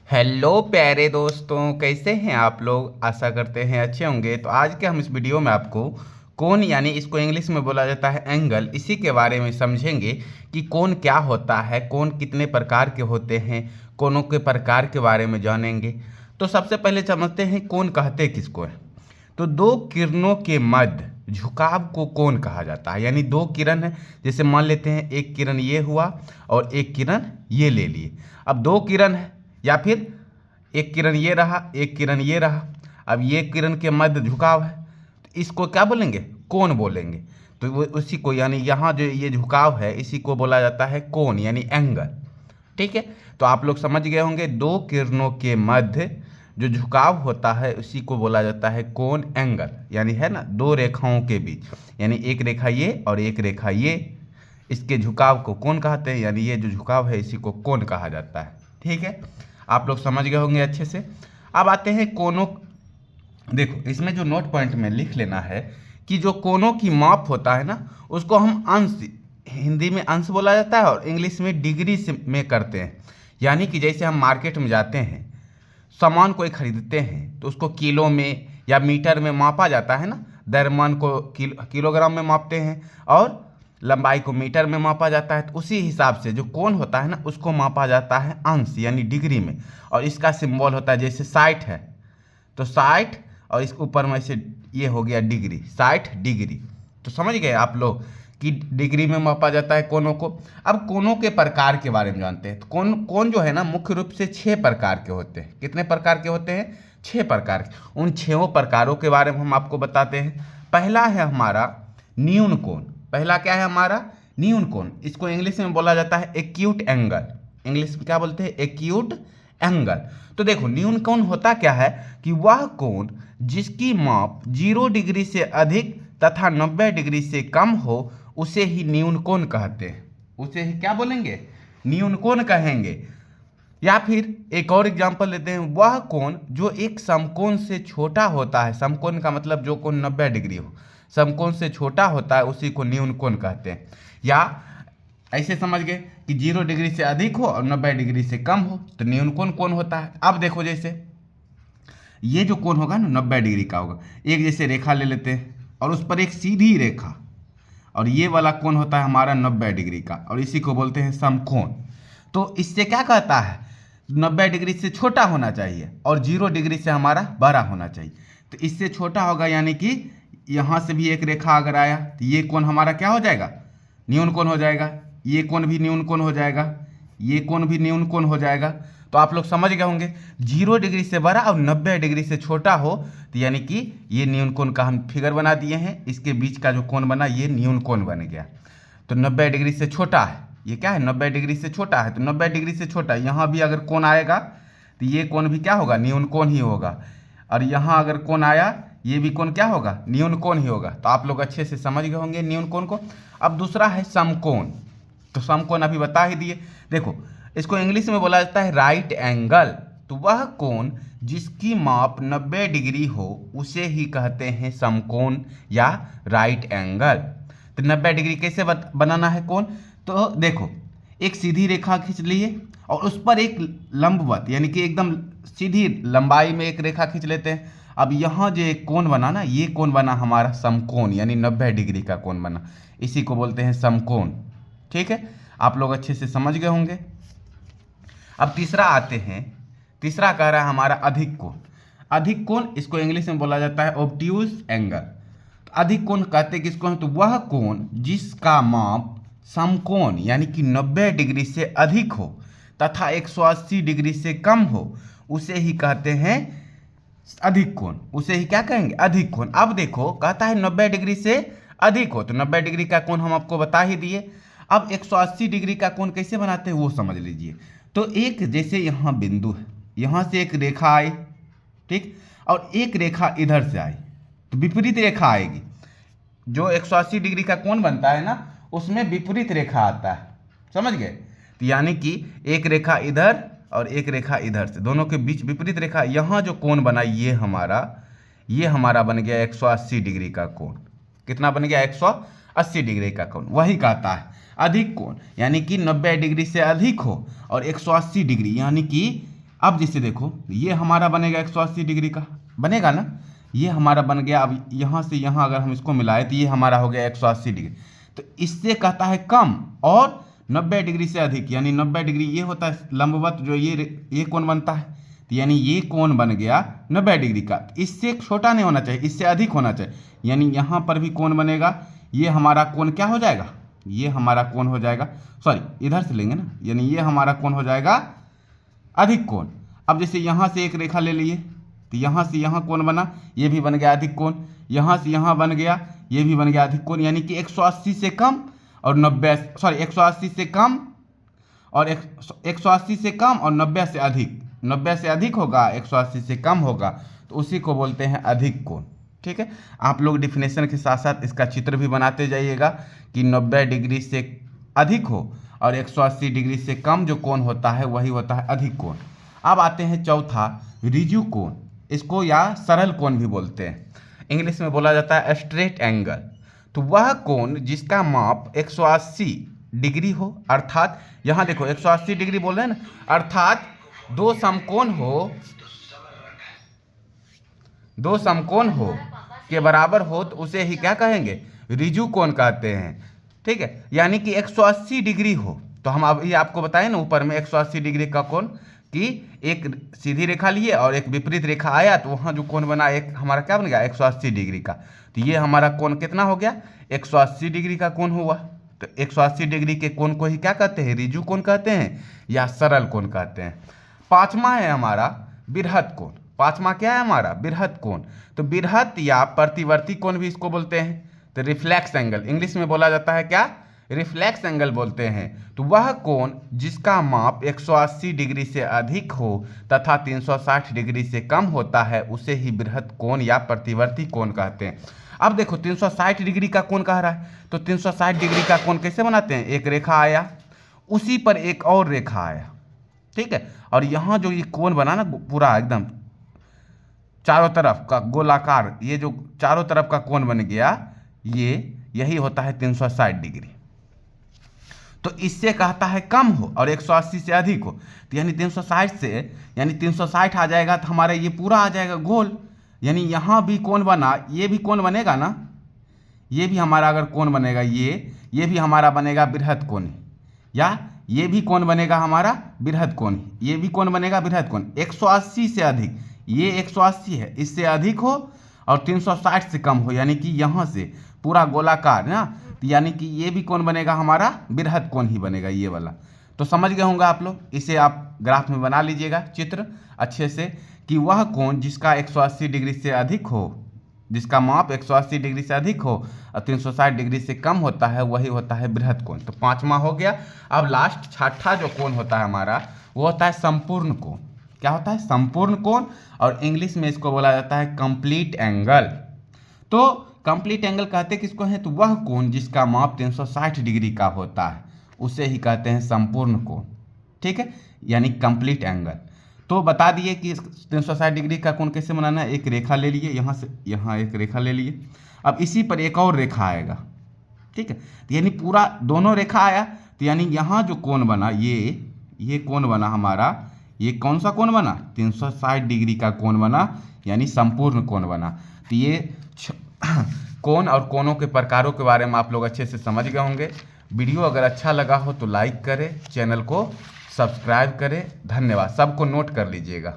Hello प्यारे दोस्तों, कैसे हैं आप लोग। आशा करते हैं अच्छे होंगे। तो आज के हम इस वीडियो में आपको कोण यानी इसको इंग्लिश में बोला जाता है एंगल, इसी के बारे में समझेंगे कि कोण क्या होता है, कोण कितने प्रकार के होते हैं, कोणों के प्रकार के बारे में जानेंगे। तो सबसे पहले समझते हैं कोण कहते किसको है। तो दो किरणों के मध्य झुकाव को कोण कहा जाता है। यानी दो किरण है, जैसे मान लेते हैं एक किरण ये हुआ और एक किरण ये ले लिए। अब दो किरण है या फिर एक किरण ये रहा, एक किरण ये रहा। अब ये किरण के मध्य झुकाव है, तो इसको क्या बोलेंगे, कोण बोलेंगे। तो वो उसी को यानी यहाँ जो ये झुकाव है इसी को बोला जाता है कोण यानी एंगल। ठीक है, तो आप लोग समझ गए होंगे दो किरणों के मध्य जो झुकाव होता है उसी को बोला जाता है कोण एंगल। यानी है ना, दो रेखाओं के बीच, यानी एक रेखा ये और एक रेखा ये, इसके झुकाव को कोण कहते हैं। यानी ये जो झुकाव है इसी को कोण कहा जाता है। ठीक है, आप लोग समझ गए होंगे अच्छे से। अब आते हैं कोणों। देखो इसमें जो नोट पॉइंट में लिख लेना है कि जो कोणों की माप होता है ना उसको हम अंश, हिंदी में अंश बोला जाता है और इंग्लिश में डिग्री से में करते हैं। यानी कि जैसे हम मार्केट में जाते हैं, सामान कोई खरीदते हैं तो उसको किलो में या मीटर में मापा जाता है ना। दरमन को किलोग्राम में मापते हैं और लंबाई को मीटर में मापा जाता है। तो उसी हिसाब से जो कोण होता है ना उसको मापा जाता है अंश यानी डिग्री में। और इसका सिंबल होता है, जैसे 60 है तो 60 और इसके ऊपर में से ये हो गया डिग्री, 60 डिग्री। तो समझ गए आप लोग कि डिग्री में मापा जाता है कोणों को। अब कोणों के प्रकार के बारे में जानते हैं। तो कोण कोण जो है ना मुख्य रूप से 6 प्रकार के होते हैं। कितने प्रकार के होते हैं? 6 प्रकार के। उन 6 प्रकारों के बारे में हम आपको बताते हैं। पहला है हमारा न्यून कोण। पहला क्या है हमारा? न्यून कोण। इसको इंग्लिश में बोला जाता है एक्यूट एंगल। इंग्लिश में क्या बोलते हैं? Acute angle. तो देखो न्यून कोण होता क्या है कि वह कोण जिसकी माप 0 डिग्री से अधिक तथा 90 डिग्री से कम हो उसे ही न्यून कोण कहते हैं। उसे ही क्या बोलेंगे? न्यून कोण कहेंगे। या फिर एक और एग्जांपल लेते हैं, वह कोण जो एक समकोण से छोटा होता है। समकोण का मतलब जो कोण 90 डिग्री हो, समकोण से छोटा होता है उसी को न्यून कोण कहते हैं। या ऐसे समझ गए कि 0 डिग्री से अधिक हो और 90 डिग्री से कम हो तो न्यून कोण कौन होता है। अब देखो जैसे ये जो कोण होगा ना 90 डिग्री का होगा। एक जैसे रेखा ले लेते हैं और उस पर एक सीधी रेखा, और ये वाला कोण होता है हमारा 90 डिग्री का और इसी को बोलते हैं समकोण। तो इससे क्या कहता है, 90 डिग्री से छोटा होना चाहिए और 0 डिग्री से हमारा बड़ा होना चाहिए। तो इससे छोटा होगा, यानी कि यहाँ से भी एक रेखा अगर आया तो ये कोण हमारा क्या हो जाएगा? न्यून कोण हो जाएगा। ये कोण भी न्यून कोण हो जाएगा, ये कोण भी न्यून कोण हो जाएगा। तो आप लोग समझ गए होंगे 0 डिग्री से बड़ा और 90 डिग्री से छोटा हो तो यानी कि ये न्यून कोण का हम फिगर बना दिए हैं। इसके बीच का जो कोण बना ये न्यून कोण बन गया। तो 90 डिग्री से छोटा है, ये क्या है? 90 डिग्री से छोटा है। तो 90 डिग्री से छोटा, यहाँ भी अगर कोण आएगा तो ये कोण भी क्या होगा? न्यून कोण ही होगा। और यहाँ अगर कोण आया ये भी कोण क्या होगा? न्यून कोण ही होगा। तो आप लोग अच्छे से समझ गए होंगे न्यून कोण को। अब दूसरा है समकोण। तो समकोण अभी बता ही दिए। देखो इसको इंग्लिश में बोला जाता है राइट एंगल। तो वह कोण जिसकी माप 90 डिग्री हो उसे ही कहते हैं समकोण या राइट एंगल। तो 90 डिग्री कैसे बनाना है कोण? तो देखो एक सीधी रेखा खींच लिए और उस पर एक लंबवत यानी कि एकदम सीधी लंबाई में एक रेखा खींच लेते हैं। अब यहाँ जो एक कोण बना ना, ये कोण बना हमारा समकोण यानी 90 डिग्री का कोण बना, इसी को बोलते हैं समकोण। ठीक है, आप लोग अच्छे से समझ गए होंगे। अब तीसरा आते हैं। तीसरा कह रहा है हमारा अधिक कोण। अधिक कोण इसको इंग्लिश में बोला जाता है ऑब्ट्यूज एंगल। तो अधिक कोण कहते किसको हैं? तो वह कोण जिसका माप समकोण यानी कि 90 डिग्री से अधिक हो तथा 180 डिग्री से कम हो उसे ही कहते हैं अधिक कोण। उसे ही क्या कहेंगे? अधिक कोण। अब देखो कहता है 90 डिग्री से अधिक हो, तो 90 डिग्री का कोण हम आपको बता ही दिए। अब 180 डिग्री का कोण कैसे बनाते हैं वो समझ लीजिए। तो एक जैसे यहाँ बिंदु है, यहाँ से एक रेखा आई, ठीक, और एक रेखा इधर से आई तो विपरीत रेखा आएगी। जो 180 डिग्री का कोण बनता है ना उसमें विपरीत रेखा आता है, समझ गए? तो यानी कि एक रेखा इधर और एक रेखा इधर से, दोनों के बीच विपरीत रेखा। यहाँ जो कोण बना ये हमारा बन गया 180 डिग्री का कोण। कितना बन गया? 180 डिग्री का कोण। वही कहता है अधिक कोण, यानी कि 90 डिग्री से अधिक हो और 180 डिग्री यानी कि अब जैसे देखो ये हमारा बनेगा 180 डिग्री का, बनेगा ना, ये हमारा बन गया। अब यहाँ से यहाँ अगर हम इसको मिलाए तो ये हमारा हो गया 180 डिग्री। तो इससे कहता है कम और 90 डिग्री से अधिक, यानी 90 डिग्री ये होता है लंबवत जो ये कोण बनता है, तो यानी ये कोण बन गया 90 डिग्री का। इससे छोटा नहीं होना चाहिए, इससे अधिक होना चाहिए, यानी यहाँ पर भी कोण बनेगा। ये हमारा कोण क्या हो जाएगा, ये हमारा कोण हो जाएगा, सॉरी इधर से लेंगे ना, यानी ये हमारा कोण हो जाएगा अधिक कोण। अब जैसे यहाँ से एक रेखा ले लिए तो यहाँ से यहाँ कोण बना, ये भी बन गया अधिक कोण, यहाँ से यहाँ बन गया, ये भी बन गया अधिक कोण, यानी कि 180 से कम और 90, सॉरी 180 से कम और 180 से कम और 90 से अधिक, 90 से अधिक होगा 180 से कम होगा, तो उसी को बोलते हैं अधिक कोण। ठीक है, आप लोग डिफिनेशन के साथ साथ इसका चित्र भी बनाते जाइएगा कि 90 डिग्री से अधिक हो और 180 डिग्री से कम जो कोण होता है वही होता है अधिक कोण। अब आते हैं चौथा, ऋजु कोण, इसको या सरल कोण भी बोलते हैं, इंग्लिश में बोला जाता है स्ट्रेट एंगल। तो वह कोण जिसका माप 180 डिग्री हो, अर्थात यहाँ देखो 180 डिग्री बोल रहे हैं ना, अर्थात दो समकोण हो के बराबर हो तो उसे ही क्या कहेंगे, ऋजु कोण कहते हैं। ठीक है, यानी कि 180 डिग्री हो, तो हम अभी आपको बताएं ना ऊपर में 180 डिग्री का कोण कि एक सीधी रेखा लिए और एक विपरीत रेखा आया तो वहाँ जो कोण बना एक हमारा क्या बन गया 180 डिग्री का। तो ये हमारा कोण कितना हो गया, 180 डिग्री का कोण हुआ। तो 180 डिग्री के कोण को ही क्या कहते हैं, ऋजु कोण कहते हैं या सरल कोण कहते हैं। पांचवा है हमारा बृहत कोण। पांचवा क्या है हमारा, बृहत कोण। तो बृहत या प्रतिवर्ती कोण भी इसको बोलते हैं। तो रिफ्लेक्स एंगल, इंग्लिश में बोला जाता है क्या, रिफ्लेक्स एंगल बोलते हैं। तो वह कोण जिसका माप 180 डिग्री से अधिक हो तथा 360 डिग्री से कम होता है उसे ही बृहत कोण या प्रतिवर्ती कोण कहते हैं। अब देखो 360 डिग्री का कोण कह रहा है, तो 360 डिग्री का कोण कैसे बनाते हैं, एक रेखा आया, उसी पर एक और रेखा आया, ठीक है, और यहाँ जो ये कोण बना ना पूरा एकदम चारों तरफ का गोलाकार, ये जो चारों तरफ का कोण बन गया यही होता है 360 डिग्री। तो इससे कहता है कम हो और 180 से अधिक हो, तो यानी 360 से, यानी 360 आ जाएगा तो हमारा ये पूरा आ जाएगा गोल, यानी यहाँ भी कोण बना, ये भी कोण बनेगा ना, ये भी हमारा अगर कोण बनेगा ये भी हमारा बनेगा बृहत कोण, या ये भी कोण बनेगा हमारा बृहत कोण, ये भी कोण बनेगा बृहत कोण। 180 से अधिक, ये 180 है, इससे अधिक हो और 360 से कम हो, यानी कि यहाँ से पूरा गोलाकार ना, यानी कि ये भी कोण बनेगा हमारा बृहत कोण ही बनेगा ये वाला। तो समझ गए होंगे आप लोग, इसे आप ग्राफ में बना लीजिएगा चित्र अच्छे से कि वह कोण जिसका 180 डिग्री से अधिक हो, जिसका माप 180 डिग्री से अधिक हो और 360 डिग्री से कम होता है वही होता है बृहत कोण। तो पांचवा हो गया। अब लास्ट छठा जो कोण होता है हमारा वो होता है संपूर्ण कोण। क्या होता है, संपूर्ण कोण, और इंग्लिश में इसको बोला जाता है कंप्लीट एंगल। तो कंप्लीट एंगल कहते किसको हैं, तो वह कोण जिसका माप 360 डिग्री का होता है उसे ही कहते हैं संपूर्ण कोण। ठीक है, यानी कंप्लीट एंगल। तो बता दिए कि 360 डिग्री का कोण कैसे बनाना है, एक रेखा ले लिए, यहाँ से यहाँ एक रेखा ले लिए, अब इसी पर एक और रेखा आएगा, ठीक है, तो यानी पूरा दोनों रेखा आया, तो यानी यहाँ जो कोण बना ये कोण बना हमारा, ये कौन सा कोण बना, 360 डिग्री का कोण बना, यानी संपूर्ण कोण बना। तो ये कोण और कोणों के प्रकारों के बारे में आप लोग अच्छे से समझ गए होंगे। वीडियो अगर अच्छा लगा हो तो लाइक करें, चैनल को सब्सक्राइब करें। धन्यवाद, सबको नोट कर लीजिएगा।